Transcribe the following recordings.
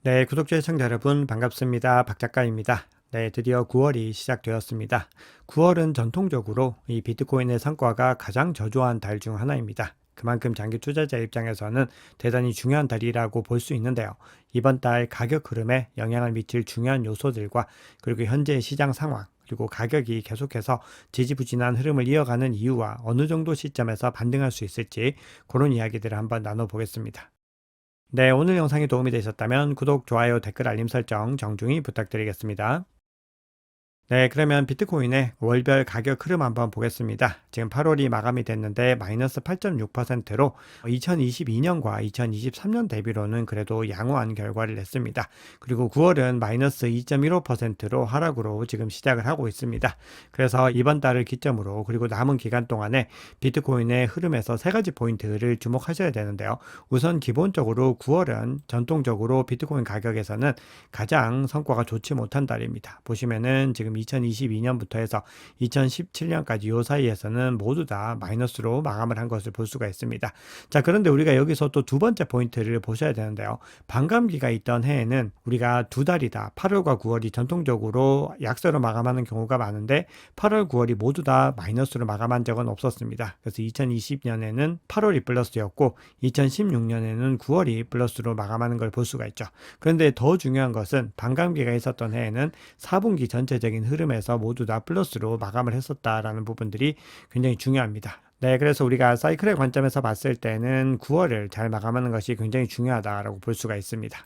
네, 구독자 시청자 여러분 반갑습니다. 박 작가입니다. 네, 드디어 9월이 시작되었습니다. 9월은 전통적으로 이 비트코인의 성과가 가장 저조한 달 중 하나입니다. 그만큼 장기 투자자 입장에서는 대단히 중요한 달이라고 볼 수 있는데요. 이번 달 가격 흐름에 영향을 미칠 중요한 요소들과 그리고 현재의 시장 상황, 그리고 가격이 계속해서 지지부진한 흐름을 이어가는 이유와 어느 정도 시점에서 반등할 수 있을지 그런 이야기들을 한번 나눠보겠습니다. 네, 오늘 영상이 도움이 되셨다면 구독, 좋아요, 댓글, 알림 설정 정중히 부탁드리겠습니다. 네, 그러면 비트코인의 월별 가격 흐름 한번 보겠습니다. 지금 8월이 마감이 됐는데 마이너스 8.6%로 2022년과 2023년 대비로는 그래도 양호한 결과를 냈습니다. 그리고 9월은 마이너스 2.15%로 하락으로 지금 시작을 하고 있습니다. 그래서 이번 달을 기점으로 그리고 남은 기간 동안에 비트코인의 흐름에서 세 가지 포인트를 주목하셔야 되는데요. 우선 기본적으로 9월은 전통적으로 비트코인 가격에서는 가장 성과가 좋지 못한 달입니다. 보시면은 지금 2022년부터 해서 2017년까지 이 사이에서는 모두 다 마이너스로 마감을 한 것을 볼 수가 있습니다. 자, 그런데 우리가 여기서 또 두 번째 포인트를 보셔야 되는데요. 반감기가 있던 해에는 우리가 두 달이다. 8월과 9월이 전통적으로 약세로 마감하는 경우가 많은데 8월, 9월이 모두 다 마이너스로 마감한 적은 없었습니다. 그래서 2020년에는 8월이 플러스였고 2016년에는 9월이 플러스로 마감하는 걸 볼 수가 있죠. 그런데 더 중요한 것은 반감기가 있었던 해에는 4분기 전체적인 흐름에서 모두 다 플러스로 마감을 했었다라는 부분들이 굉장히 중요합니다. 네, 그래서 우리가 사이클의 관점에서 봤을 때는 9월을 잘 마감하는 것이 굉장히 중요하다라고 볼 수가 있습니다.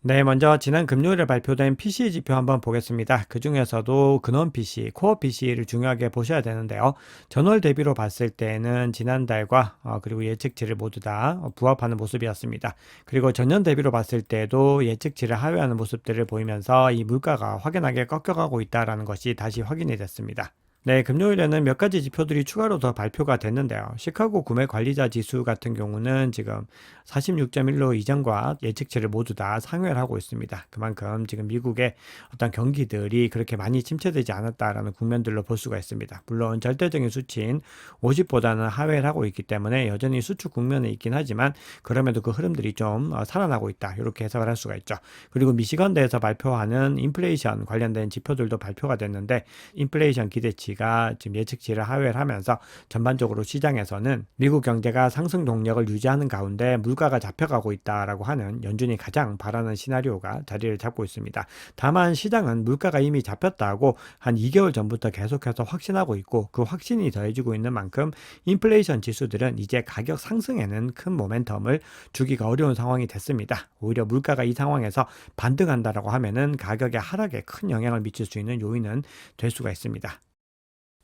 네, 먼저 지난 금요일에 발표된 PCE 지표 한번 보겠습니다. 그 중에서도 근원 PC, 코어 PC를 중요하게 보셔야 되는데요. 전월 대비로 봤을 때는 지난달과 그리고 예측치를 모두 다 부합하는 모습이었습니다. 그리고 전년 대비로 봤을 때도 예측치를 하회하는 모습들을 보이면서 이 물가가 확연하게 꺾여가고 있다는 것이 다시 확인이 됐습니다. 네, 금요일에는 몇 가지 지표들이 추가로 더 발표가 됐는데요. 시카고 구매 관리자 지수 같은 경우는 지금 46.1로 이전과 예측치를 모두 다 상회를 하고 있습니다. 그만큼 지금 미국의 어떤 경기들이 그렇게 많이 침체되지 않았다라는 국면들로 볼 수가 있습니다. 물론 절대적인 수치인 50보다는 하회를 하고 있기 때문에 여전히 수축 국면에 있긴 하지만 그럼에도 그 흐름들이 좀 살아나고 있다. 이렇게 해석을 할 수가 있죠. 그리고 미시건대에서 발표하는 인플레이션 관련된 지표들도 발표가 됐는데 인플레이션 기대치 가 지금 예측치를 하회를 하면서 전반적으로 시장에서는 미국 경제가 상승 동력을 유지하는 가운데 물가가 잡혀가고 있다라고 하는 연준이 가장 바라는 시나리오가 자리를 잡고 있습니다. 다만 시장은 물가가 이미 잡혔다고 한 2개월 전부터 계속해서 확신하고 있고 그 확신이 더해지고 있는 만큼 인플레이션 지수들은 이제 가격 상승에는 큰 모멘텀을 주기가 어려운 상황이 됐습니다. 오히려 물가가 이 상황에서 반등한다라고 하면은 가격의 하락에 큰 영향을 미칠 수 있는 요인은 될 수가 있습니다.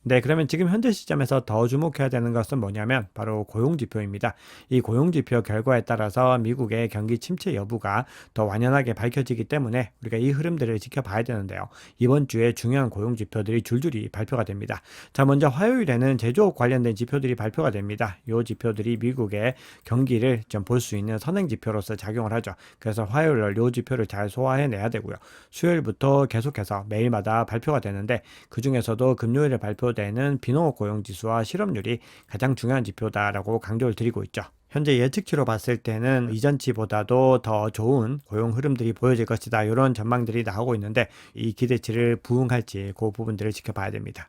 네, 그러면 지금 현재 시점에서 더 주목해야 되는 것은 뭐냐면 바로 고용지표입니다. 이 고용지표 결과에 따라서 미국의 경기 침체 여부가 더 완연하게 밝혀지기 때문에 우리가 이 흐름들을 지켜봐야 되는데요. 이번 주에 중요한 고용지표들이 줄줄이 발표가 됩니다. 자, 먼저 화요일에는 제조업 관련된 지표들이 발표가 됩니다. 이 지표들이 미국의 경기를 좀 볼 수 있는 선행지표로서 작용을 하죠. 그래서 화요일 이 지표를 잘 소화해내야 되고요. 수요일부터 계속해서 매일마다 발표가 되는데 그 중에서도 금요일에 발표되는 비농업 고용지수와 실업률이 가장 중요한 지표다라고 강조를 드리고 있죠. 현재 예측치로 봤을 때는 이전치보다도 더 좋은 고용 흐름들이 보여질 것이다. 이런 전망들이 나오고 있는데 이 기대치를 부응할지 그 부분들을 지켜봐야 됩니다.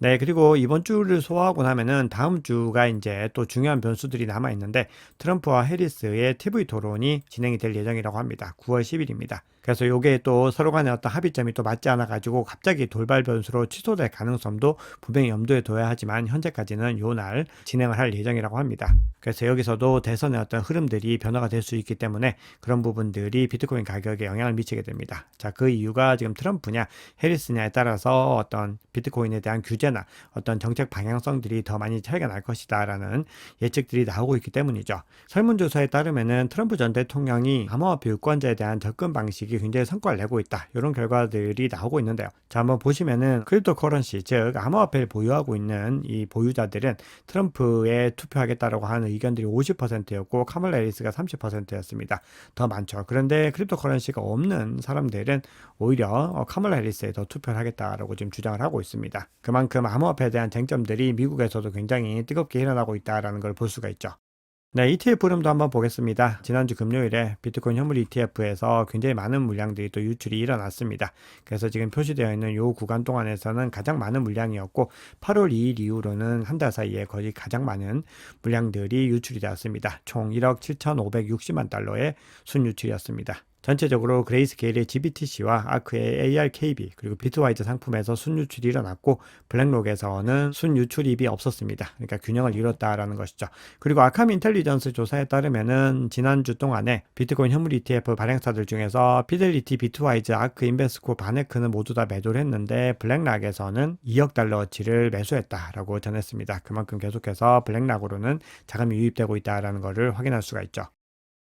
네, 그리고 이번 주를 소화하고 나면은 다음 주가 이제 또 중요한 변수들이 남아 있는데 트럼프와 해리스의 TV 토론이 진행이 될 예정이라고 합니다. 9월 10일입니다. 그래서 요게 또 서로 간의 어떤 합의점이 또 맞지 않아 가지고 갑자기 돌발 변수로 취소될 가능성도 분명히 염두에 둬야 하지만 현재까지는 요 날 진행을 할 예정이라고 합니다. 그래서 여기서도 대선의 어떤 흐름들이 변화가 될 수 있기 때문에 그런 부분들이 비트코인 가격에 영향을 미치게 됩니다. 자, 그 이유가 지금 트럼프냐 해리스냐에 따라서 어떤 비트코인에 대한 규제나 어떤 정책 방향성들이 더 많이 차이가 날 것이다라는 예측들이 나오고 있기 때문이죠. 설문조사에 따르면은 트럼프 전 대통령이 암호화폐 유권자에 대한 접근 방식이 굉장히 성과를 내고 있다. 이런 결과들이 나오고 있는데요. 자, 한번 보시면은 크립토 커런시, 즉 암호화폐를 보유하고 있는 이 보유자들은 트럼프에 투표하겠다라고 하는 의견들이 50%였고 카멀라 해리스가 30%였습니다. 더 많죠. 그런데 크립토 커런시가 없는 사람들은 오히려 카멀라 해리스에 더 투표를 하겠다라고 지금 주장을 하고 있습니다. 그만큼 암호화폐에 대한 쟁점들이 미국에서도 굉장히 뜨겁게 일어나고 있다라는 걸 볼 수가 있죠. 네, ETF 흐름도 한번 보겠습니다. 지난주 금요일에 비트코인 현물 ETF에서 굉장히 많은 물량들이 또 유출이 일어났습니다. 그래서 지금 표시되어 있는 요 구간 동안에서는 가장 많은 물량이었고 8월 2일 이후로는 한 달 사이에 거의 가장 많은 물량들이 유출이 되었습니다. 총 1억 7,560만 달러의 순유출이었습니다. 전체적으로 그레이스케일의 GBTC와 아크의 ARKB 그리고 비트와이즈 상품에서 순유출이 일어났고 블랙록에서는 순유출입이 없었습니다. 그러니까 균형을 이뤘다라는 것이죠. 그리고 아캄 인텔리전스 조사에 따르면은 지난주 동안에 비트코인 현물 ETF 발행사들 중에서 피델리티, 비트와이즈, 아크, 인베스코, 바네크는 모두 다 매도를 했는데 블랙락에서는 2억 달러어치를 매수했다라고 전했습니다. 그만큼 계속해서 블랙락으로는 자금이 유입되고 있다라는 것을 확인할 수가 있죠.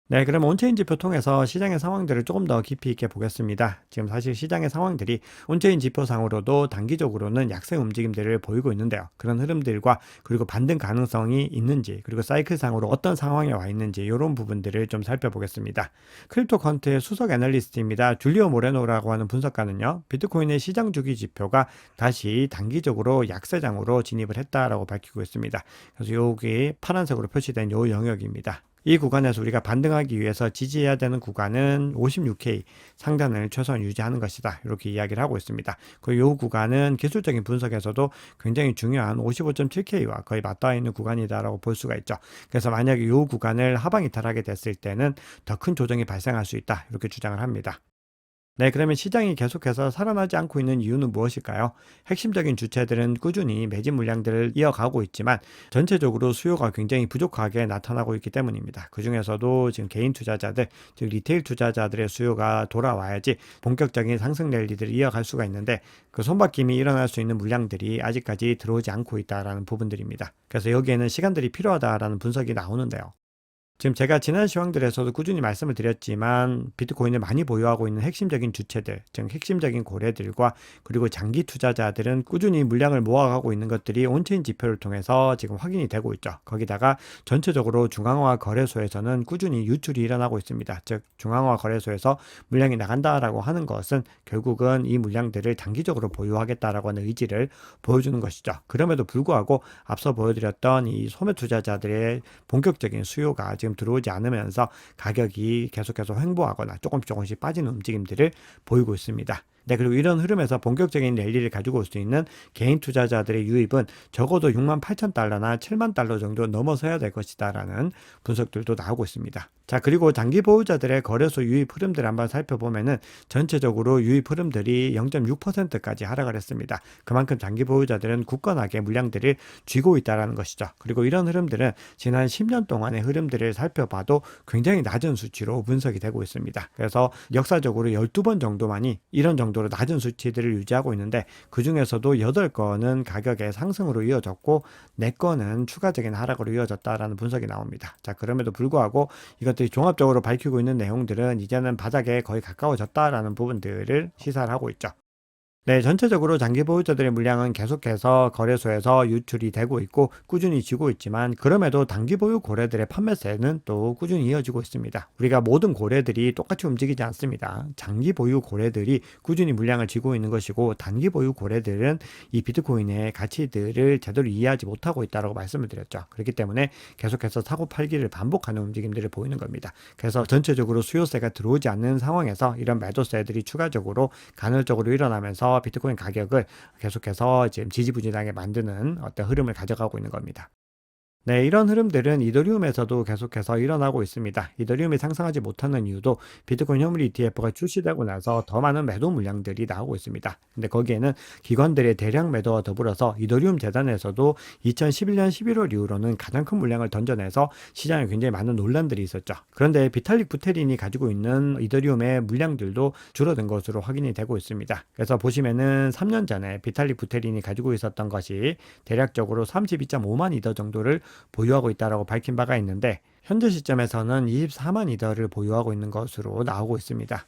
네, 그럼 온체인 지표 통해서 시장의 상황들을 조금 더 깊이 있게 보겠습니다. 지금 사실 시장의 상황들이 온체인 지표상으로도 단기적으로는 약세 움직임들을 보이고 있는데요. 그런 흐름들과 그리고 반등 가능성이 있는지 그리고 사이클상으로 어떤 상황에 와 있는지 이런 부분들을 좀 살펴보겠습니다. 크립토컨트의 수석 애널리스트입니다. 줄리오 모레노라고 하는 분석가는요. 비트코인의 시장 주기 지표가 다시 단기적으로 약세장으로 진입을 했다라고 밝히고 있습니다. 그래서 여기 파란색으로 표시된 요 영역입니다. 이 구간에서 우리가 반등하기 위해서 지지해야 되는 구간은 56K 상단을 최소한 유지하는 것이다. 이렇게 이야기를 하고 있습니다. 그리고 이 구간은 기술적인 분석에서도 굉장히 중요한 55.7K와 거의 맞닿아 있는 구간이다라고 볼 수가 있죠. 그래서 만약에 이 구간을 하방 이탈하게 됐을 때는 더 큰 조정이 발생할 수 있다. 이렇게 주장을 합니다. 네, 그러면 시장이 계속해서 살아나지 않고 있는 이유는 무엇일까요? 핵심적인 주체들은 꾸준히 매집 물량들을 이어가고 있지만 전체적으로 수요가 굉장히 부족하게 나타나고 있기 때문입니다. 그 중에서도 지금 개인 투자자들, 즉 리테일 투자자들의 수요가 돌아와야지 본격적인 상승 랠리들을 이어갈 수가 있는데 그 손바뀜이 일어날 수 있는 물량들이 아직까지 들어오지 않고 있다라는 부분들입니다. 그래서 여기에는 시간들이 필요하다라는 분석이 나오는데요. 지금 제가 지난 시황들에서도 꾸준히 말씀을 드렸지만 비트코인을 많이 보유하고 있는 핵심적인 주체들, 즉 핵심적인 고래들과 그리고 장기 투자자들은 꾸준히 물량을 모아가고 있는 것들이 온체인 지표를 통해서 지금 확인이 되고 있죠. 거기다가 전체적으로 중앙화 거래소에서는 꾸준히 유출이 일어나고 있습니다. 즉 중앙화 거래소에서 물량이 나간다라고 하는 것은 결국은 이 물량들을 단기적으로 보유하겠다라고 하는 의지를 보여주는 것이죠. 그럼에도 불구하고 앞서 보여드렸던 이 소매 투자자들의 본격적인 수요가 지금 들어오지 않으면서 가격이 계속해서 횡보하거나 조금씩 빠지는 움직임들을 보이고 있습니다. 네, 그리고 이런 흐름에서 본격적인 랠리를 가지고 올 수 있는 개인 투자자들의 유입은 적어도 6만 8천 달러나 7만 달러 정도 넘어서야 될 것이다라는 분석들도 나오고 있습니다. 자, 그리고 장기 보유자들의 거래소 유입 흐름들을 한번 살펴보면은 전체적으로 유입 흐름들이 0.6%까지 하락을 했습니다. 그만큼 장기 보유자들은 굳건하게 물량들을 쥐고 있다라는 것이죠. 그리고 이런 흐름들은 지난 10년 동안의 흐름들을 살펴봐도 굉장히 낮은 수치로 분석이 되고 있습니다. 그래서 역사적으로 12번 정도만이 이런 정도로 낮은 수치들을 유지하고 있는데 그 중에서도 8건은 가격의 상승으로 이어졌고 4건은 추가적인 하락으로 이어졌다라는 분석이 나옵니다. 자, 그럼에도 불구하고 이것들이 종합적으로 밝히고 있는 내용들은 이제는 바닥에 거의 가까워졌다라는 부분들을 시사를 하고 있죠. 네, 전체적으로 장기 보유자들의 물량은 계속해서 거래소에서 유출이 되고 있고 꾸준히 지고 있지만 그럼에도 단기 보유 고래들의 판매세는 또 꾸준히 이어지고 있습니다. 우리가 모든 고래들이 똑같이 움직이지 않습니다. 장기 보유 고래들이 꾸준히 물량을 지고 있는 것이고 단기 보유 고래들은 이 비트코인의 가치들을 제대로 이해하지 못하고 있다고 말씀을 드렸죠. 그렇기 때문에 계속해서 사고 팔기를 반복하는 움직임들을 보이는 겁니다. 그래서 전체적으로 수요세가 들어오지 않는 상황에서 이런 매도세들이 추가적으로 간헐적으로 일어나면서 비트코인 가격을 계속해서 지금 지지부진하게 만드는 어떤 흐름을 가져가고 있는 겁니다. 네, 이런 흐름들은 이더리움에서도 계속해서 일어나고 있습니다. 이더리움이 상승하지 못하는 이유도 비트코인 현물 ETF가 출시되고 나서 더 많은 매도 물량들이 나오고 있습니다. 근데 거기에는 기관들의 대량 매도와 더불어서 이더리움 재단에서도 2011년 11월 이후로는 가장 큰 물량을 던져내서 시장에 굉장히 많은 논란들이 있었죠. 그런데 비탈릭 부테린이 가지고 있는 이더리움의 물량들도 줄어든 것으로 확인이 되고 있습니다. 그래서 보시면은 3년 전에 비탈릭 부테린이 가지고 있었던 것이 대략적으로 32.5만 이더 정도를 보유하고 있다고 밝힌 바가 있는데 현재 시점에서는 24만 이더를 보유하고 있는 것으로 나오고 있습니다.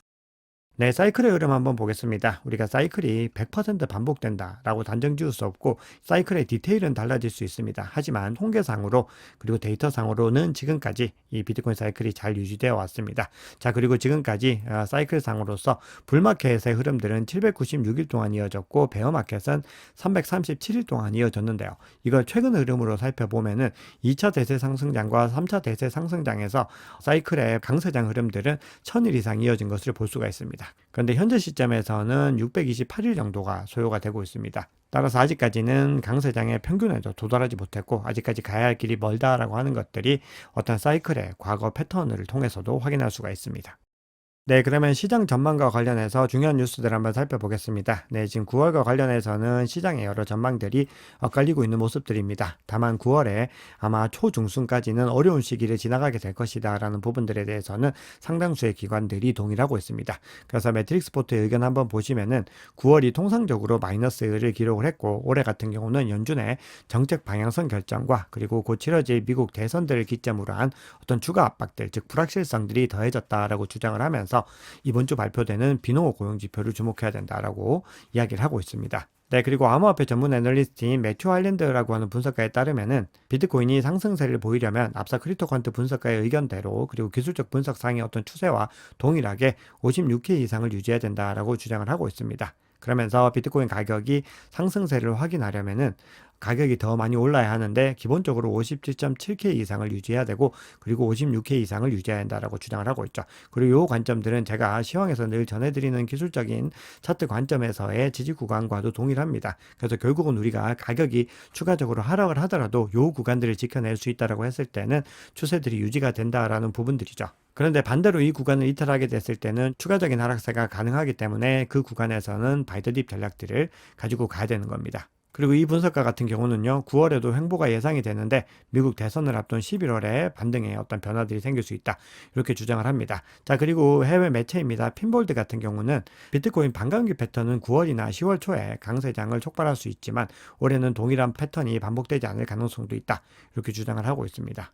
네, 사이클의 흐름 한번 보겠습니다. 우리가 사이클이 100% 반복된다라고 단정 지을 수 없고 사이클의 디테일은 달라질 수 있습니다. 하지만 통계상으로 그리고 데이터상으로는 지금까지 이 비트코인 사이클이 잘 유지되어 왔습니다. 자, 그리고 지금까지 사이클상으로서 불마켓의 흐름들은 796일 동안 이어졌고 베어마켓은 337일 동안 이어졌는데요. 이걸 최근 흐름으로 살펴보면은 2차 대세 상승장과 3차 대세 상승장에서 사이클의 강세장 흐름들은 1000일 이상 이어진 것을 볼 수가 있습니다. 그런데 현재 시점에서는 628일 정도가 소요가 되고 있습니다. 따라서 아직까지는 강세장의 평균에도 도달하지 못했고 아직까지 가야 할 길이 멀다라고 하는 것들이 어떤 사이클의 과거 패턴을 통해서도 확인할 수가 있습니다. 네, 그러면 시장 전망과 관련해서 중요한 뉴스들 한번 살펴보겠습니다. 네, 지금 9월과 관련해서는 시장의 여러 전망들이 엇갈리고 있는 모습들입니다. 다만 9월에 아마 초중순까지는 어려운 시기를 지나가게 될 것이다 라는 부분들에 대해서는 상당수의 기관들이 동의하고 있습니다. 그래서 매트릭스 포트의 의견 한번 보시면은 9월이 통상적으로 마이너스를 기록을 했고 올해 같은 경우는 연준의 정책 방향성 결정과 그리고 곧 치러질 미국 대선들을 기점으로 한 어떤 추가 압박들, 즉 불확실성들이 더해졌다라고 주장을 하면서 이번 주 발표되는 비농업 고용 지표를 주목해야 된다라고 이야기를 하고 있습니다. 네, 그리고 암호화폐 전문 애널리스트인 매튜 하일랜드라고 하는 분석가에 따르면은 비트코인이 상승세를 보이려면 앞서 크립토컨트 분석가의 의견대로 그리고 기술적 분석상의 어떤 추세와 동일하게 56K 이상을 유지해야 된다라고 주장을 하고 있습니다. 그러면서 비트코인 가격이 상승세를 확인하려면은 가격이 더 많이 올라야 하는데 기본적으로 57.7K 이상을 유지해야 되고 그리고 56K 이상을 유지해야 한다라고 주장을 하고 있죠. 그리고 이 관점들은 제가 시황에서 늘 전해드리는 기술적인 차트 관점에서의 지지 구간과도 동일합니다. 그래서 결국은 우리가 가격이 추가적으로 하락을 하더라도 이 구간들을 지켜낼 수 있다라고 했을 때는 추세들이 유지가 된다라는 부분들이죠. 그런데 반대로 이 구간을 이탈하게 됐을 때는 추가적인 하락세가 가능하기 때문에 그 구간에서는 바이더딥 전략들을 가지고 가야 되는 겁니다. 그리고 이 분석가 같은 경우는요, 9월에도 횡보가 예상이 되는데 미국 대선을 앞둔 11월에 반등의 어떤 변화들이 생길 수 있다. 이렇게 주장을 합니다. 자, 그리고 해외 매체입니다. 핀볼드 같은 경우는 비트코인 반감기 패턴은 9월이나 10월 초에 강세장을 촉발할 수 있지만 올해는 동일한 패턴이 반복되지 않을 가능성도 있다. 이렇게 주장을 하고 있습니다.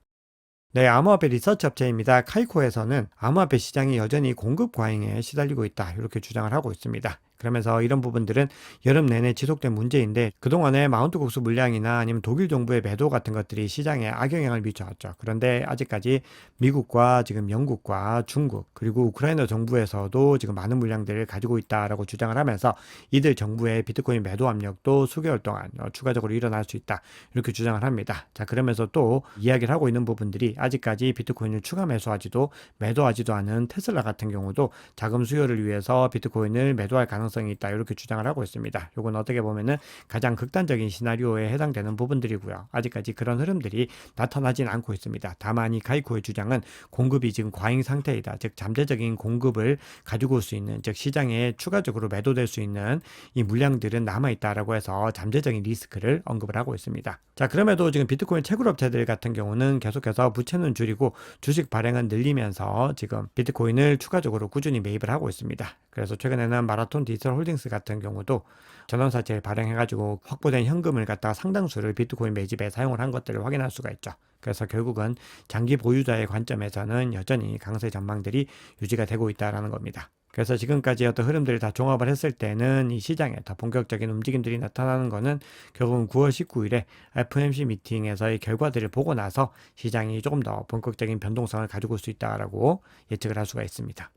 네, 암호화폐 리서치 업체입니다. 카이코에서는 암호화폐 시장이 여전히 공급 과잉에 시달리고 있다. 이렇게 주장을 하고 있습니다. 그러면서 이런 부분들은 여름 내내 지속된 문제인데 그동안에 마운트 곡수 물량이나 아니면 독일 정부의 매도 같은 것들이 시장에 악영향을 미쳐왔죠. 그런데 아직까지 미국과 지금 영국과 중국 그리고 우크라이나 정부에서도 지금 많은 물량들을 가지고 있다라고 주장을 하면서 이들 정부의 비트코인 매도 압력도 수개월 동안 추가적으로 일어날 수 있다. 이렇게 주장을 합니다. 자, 그러면서 또 이야기를 하고 있는 부분들이 아직까지 비트코인을 추가 매도하지도 않은 테슬라 같은 경우도 자금 수요를 위해서 비트코인을 매도할 가능성이 있다. 이렇게 주장을 하고 있습니다. 이건 어떻게 보면은 가장 극단적인 시나리오에 해당되는 부분들이고요. 아직까지 그런 흐름들이 나타나진 않고 있습니다. 다만 이 가이코의 주장은 공급이 지금 과잉 상태이다. 즉 잠재적인 공급을 가지고 올 수 있는, 즉 시장에 추가적으로 매도될 수 있는 이 물량들은 남아있다라고 해서 잠재적인 리스크를 언급을 하고 있습니다. 자, 그럼에도 지금 비트코인 채굴업체들 같은 경우는 계속해서 부채는 줄이고 주식 발행은 늘리면서 지금 비트코인을 추가적으로 꾸준히 매입을 하고 있습니다. 그래서 최근에는 마라톤 디지털 홀딩스 같은 경우도 전환사채를 발행해가지고 확보된 현금을 갖다가 상당수를 비트코인 매집에 사용을 한 것들을 확인할 수가 있죠. 그래서 결국은 장기 보유자의 관점에서는 여전히 강세 전망들이 유지가 되고 있다는 겁니다. 그래서 지금까지 어떤 흐름들을 다 종합을 했을 때는 이 시장에 더 본격적인 움직임들이 나타나는 것은 결국은 9월 19일에 FOMC 미팅에서의 결과들을 보고 나서 시장이 조금 더 본격적인 변동성을 가지고 올 수 있다라고 예측을 할 수가 있습니다.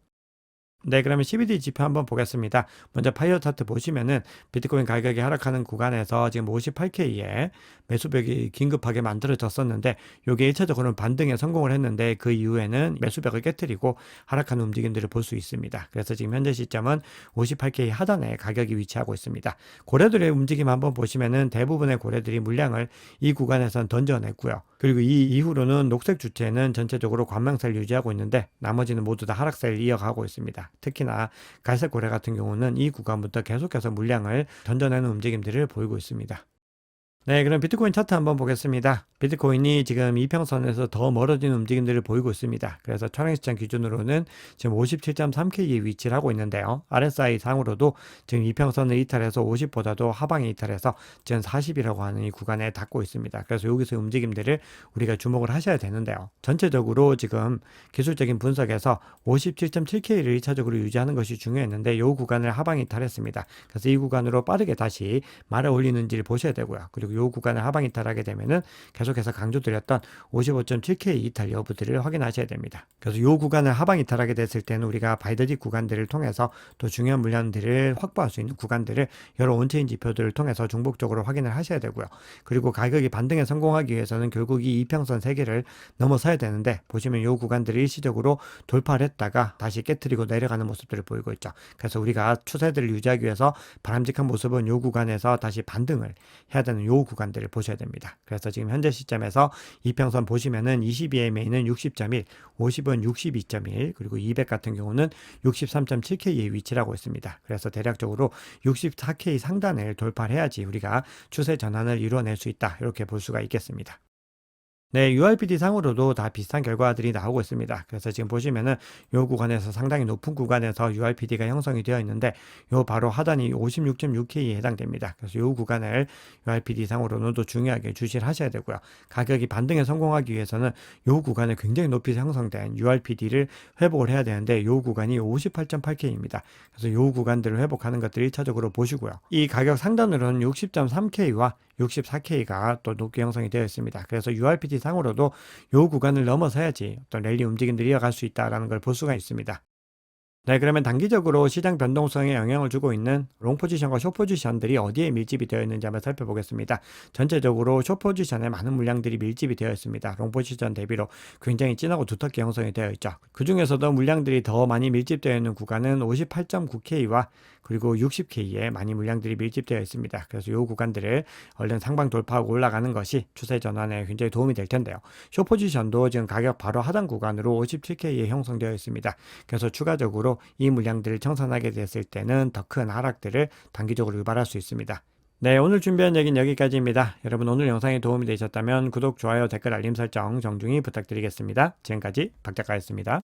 네, 그러면 CBD 지표 한번 보겠습니다. 먼저 파이어 차트 보시면은 비트코인 가격이 하락하는 구간에서 지금 58K에 매수벽이 긴급하게 만들어졌었는데 요게 1차적으로는 반등에 성공을 했는데 그 이후에는 매수벽을 깨뜨리고 하락하는 움직임들을 볼 수 있습니다. 그래서 지금 현재 시점은 58K 하단에 가격이 위치하고 있습니다. 고래들의 움직임 한번 보시면은 대부분의 고래들이 물량을 이 구간에선 던져냈고요. 그리고 이 이후로는 녹색 주체는 전체적으로 관망세를 유지하고 있는데 나머지는 모두 다 하락세를 이어가고 있습니다. 특히나 갈색 고래 같은 경우는 이 구간부터 계속해서 물량을 던져내는 움직임들을 보이고 있습니다. 네, 그럼 비트코인 차트 한번 보겠습니다. 비트코인이 지금 이평선에서 더 멀어지는 움직임들을 보이고 있습니다. 그래서 촬영시장 기준으로는 지금 57.3K에 위치를 하고 있는데요. RSI 상으로도 지금 이평선을 이탈해서 50보다도 하방에 이탈해서 지금 40이라고 하는 이 구간에 닿고 있습니다. 그래서 여기서 움직임들을 우리가 주목을 하셔야 되는데요. 전체적으로 지금 기술적인 분석에서 57.7K를 1차적으로 유지하는 것이 중요했는데 이 구간을 하방에 이탈했습니다. 그래서 이 구간으로 빠르게 다시 말아 올리는지를 보셔야 되고요. 그리고 이 구간을 하방 이탈하게 되면은 계속해서 강조드렸던 55.7K 이탈 여부들을 확인하셔야 됩니다. 그래서 이 구간을 하방 이탈하게 됐을 때는 우리가 바이더직 구간들을 통해서 또 중요한 물량들을 확보할 수 있는 구간들을 여러 온체인 지표들을 통해서 중복적으로 확인을 하셔야 되고요. 그리고 가격이 반등에 성공하기 위해서는 결국 이 이평선 3개를 넘어서야 되는데 보시면 이 구간들을 일시적으로 돌파를 했다가 다시 깨트리고 내려가는 모습들을 보이고 있죠. 그래서 우리가 추세들을 유지하기 위해서 바람직한 모습은 이 구간에서 다시 반등을 해야 되는 이 구간들을 보셔야 됩니다. 그래서 지금 현재 시점에서 이평선 보시면은 22MA는 60.1, 50은 62.1, 그리고 200 같은 경우는 63.7K에 위치를 하고 있습니다. 그래서 대략적으로 64K 상단을 돌파를 해야지 우리가 추세 전환을 이루어낼 수 있다. 이렇게 볼 수가 있겠습니다. 네, URPD 상으로도 다 비슷한 결과들이 나오고 있습니다. 그래서 지금 보시면은 요 구간에서 상당히 높은 구간에서 URPD가 형성이 되어 있는데 요 바로 하단이 56.6K에 해당됩니다. 그래서 요 구간을 URPD 상으로는 또 중요하게 주시를 하셔야 되고요. 가격이 반등에 성공하기 위해서는 요 구간에 굉장히 높이 형성된 URPD를 회복을 해야 되는데 요 구간이 58.8K입니다. 그래서 요 구간들을 회복하는 것들을 1차적으로 보시고요. 이 가격 상단으로는 60.3K와 64K가 또 높게 형성이 되어 있습니다. 그래서 URPT 상으로도 이 구간을 넘어서야지 어떤 랠리 움직임들이 이어갈 수 있다는 걸 볼 수가 있습니다. 네, 그러면 단기적으로 시장 변동성에 영향을 주고 있는 롱 포지션과 숏 포지션들이 어디에 밀집이 되어 있는지 한번 살펴보겠습니다. 전체적으로 숏 포지션에 많은 물량들이 밀집이 되어 있습니다. 롱 포지션 대비로 굉장히 진하고 두텁게 형성이 되어 있죠. 그 중에서도 물량들이 더 많이 밀집되어 있는 구간은 58.9K와 그리고 60K에 많이 물량들이 밀집되어 있습니다. 그래서 이 구간들을 얼른 상방 돌파하고 올라가는 것이 추세 전환에 굉장히 도움이 될 텐데요. 숏 포지션도 지금 가격 바로 하단 구간으로 57K에 형성되어 있습니다. 그래서 추가적으로 이 물량들을 청산하게 됐을 때는 더 큰 하락들을 단기적으로 유발할 수 있습니다. 네, 오늘 준비한 얘기는 여기까지입니다. 여러분 오늘 영상이 도움이 되셨다면 구독, 좋아요, 댓글, 알림 설정 정중히 부탁드리겠습니다. 지금까지 박작가였습니다.